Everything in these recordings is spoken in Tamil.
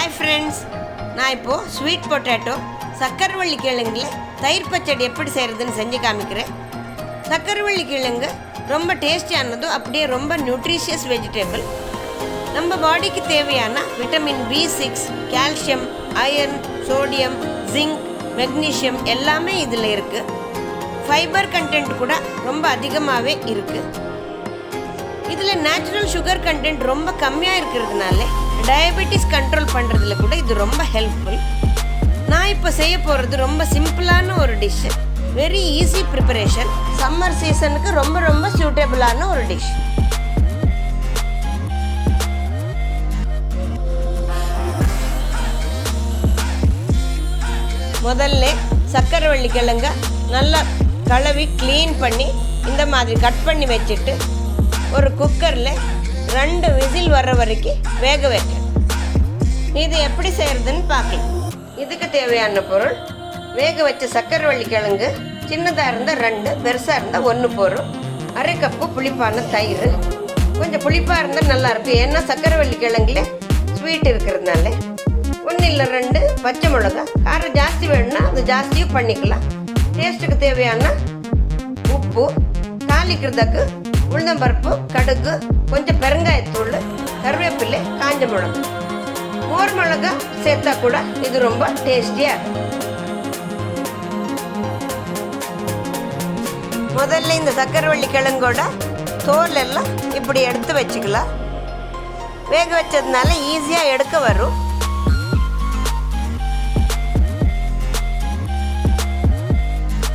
ஹாய் ஃப்ரெண்ட்ஸ், நான் இப்போது ஸ்வீட் பொட்டேட்டோ சக்கரவள்ளி கிழங்கில் தயிர் பச்சடி எப்படி செய்கிறதுன்னு செஞ்சு காமிக்கிறேன். சக்கரவள்ளி கிழங்கு ரொம்ப டேஸ்டியானதும் அப்படியே ரொம்ப நியூட்ரிஷியஸ் வெஜிடபிள். நம்ம பாடிக்கு தேவையான vitamin B6, calcium, iron, sodium, zinc, magnesium எல்லாமே இதில் இருக்குது. ஃபைபர் கண்டென்ட் கூட ரொம்ப அதிகமாகவே இருக்குது. இதில் நேச்சுரல் சுகர் கண்டென்ட் ரொம்ப கம்மியாக இருக்கிறதுனால டயபெட்டிஸ் கண்ட்ரோல் பண்ணுறதுல கூட இது ரொம்ப ஹெல்ப்ஃபுல். நான் இப்போ செய்ய போகிறது ரொம்ப சிம்பிளான ஒரு dish, very easy preparation, summer சீசனுக்கு ரொம்ப ரொம்ப சூட்டபிளான ஒரு டிஷ். முதல்ல சக்கரவள்ளி கிழங்க நல்லா கழுவி க்ளீன் பண்ணி இந்த மாதிரி கட் பண்ணி வச்சுட்டு ஒரு குக்கரில் 2 விசில் வர்ற வரைக்கும் வேக வைக்க. இது எப்படி செய்கிறதுன்னு பார்க்கலாம். இதுக்கு தேவையான பொருள்: வேக வச்ச சக்கரவள்ளி கிழங்கு, சின்னதாக இருந்தால் 2, பெருசாக இருந்தால் 1 போதும். 1/2 கப்பு புளிப்பான தயிர். கொஞ்சம் புளிப்பாக இருந்தால் நல்லாயிருக்கும், ஏன்னா சக்கரவள்ளி கிழங்குல ஸ்வீட் இருக்கிறதுனால. 1 இல்லை 2 பச்சை மிளகா. காரம் ஜாஸ்தி வேணும்னா அது ஜாஸ்தியும் பண்ணிக்கலாம். டேஸ்ட்டுக்கு தேவையான உப்பு, தாளிக்கிறதுக்கு உளுந்தம்பருப்பு, கடுகு, கொஞ்சம் பெருங்காயத்தூள், கருவேப்பிலை, காஞ்ச மிளகா. மோர் மிளகா சேர்த்தா கூட இது ரொம்ப டேஸ்டியாக இருக்கும். முதல்ல இந்த சக்கரவள்ளி கிழங்கோட தோல் எல்லாம் இப்படி எடுத்து வச்சுக்கலாம். வேக வச்சதுனால ஈஸியாக எடுக்க வரும்.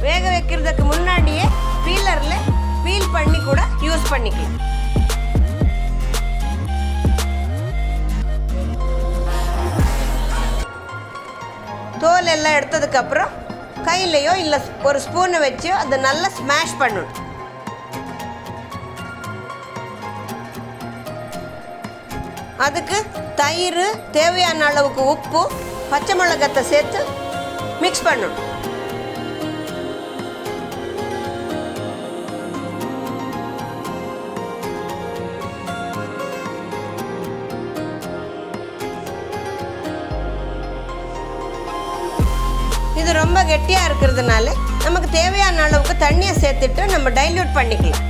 வேக வைக்கிறதுக்கு முன்னாடியே பீலரில் பீல் பண்ணி கூட யூஸ் பண்ணிக்கலாம். தோல் எல்லாம் எடுத்ததுக்கப்புறம் கையிலையோ இல்லை ஒரு ஸ்பூனை வச்சு அதை நல்லா ஸ்மாஷ் பண்ணணும். அதுக்கு தயிர், தேவையான அளவுக்கு உப்பு, பச்சை மிளகாத்தை சேர்த்து மிக்ஸ் பண்ணணும். இது ரொம்ப கெட்டியாக இருக்கிறதுனால நமக்கு தேவையான அளவுக்கு தண்ணியை சேர்த்துட்டு நம்ம டைல்யூட் பண்ணிக்கலாம்.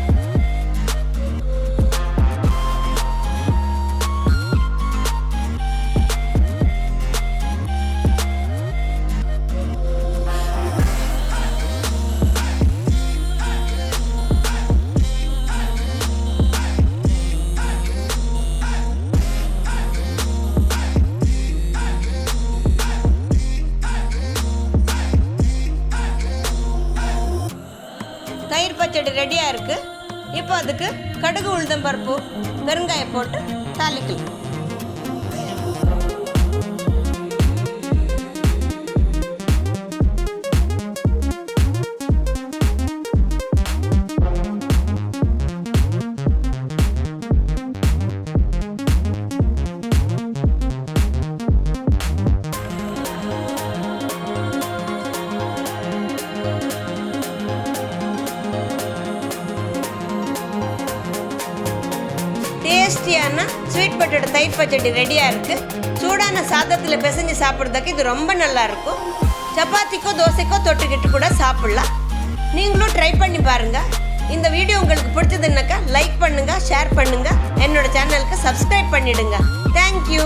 தயிர் பச்சடி ரெடியாக இருக்குது. இப்போ அதுக்கு கடுகு, உளுந்தம்பருப்பு, பெருங்காயம் போட்டு தாளிக்கலாம். டேஸ்டியான ஸ்வீட் பொட்டேட்டோ தயிர் பச்சடி ரெடியாக இருக்குது. சூடான சாதத்தில் பிசைஞ்சு சாப்பிட்றதுக்கு இது ரொம்ப நல்லாயிருக்கும். சப்பாத்திக்கோ தோசைக்கோ தொட்டுக்கிட்டு கூட சாப்பிட்லாம். நீங்களும் ட்ரை பண்ணி பாருங்கள். இந்த வீடியோ உங்களுக்கு பிடிச்சதுன்னாக்கா லைக் பண்ணுங்கள், ஷேர் பண்ணுங்கள், என்னோட சேனலுக்கு சப்ஸ்கிரைப் பண்ணிவிடுங்க. தேங்க்யூ.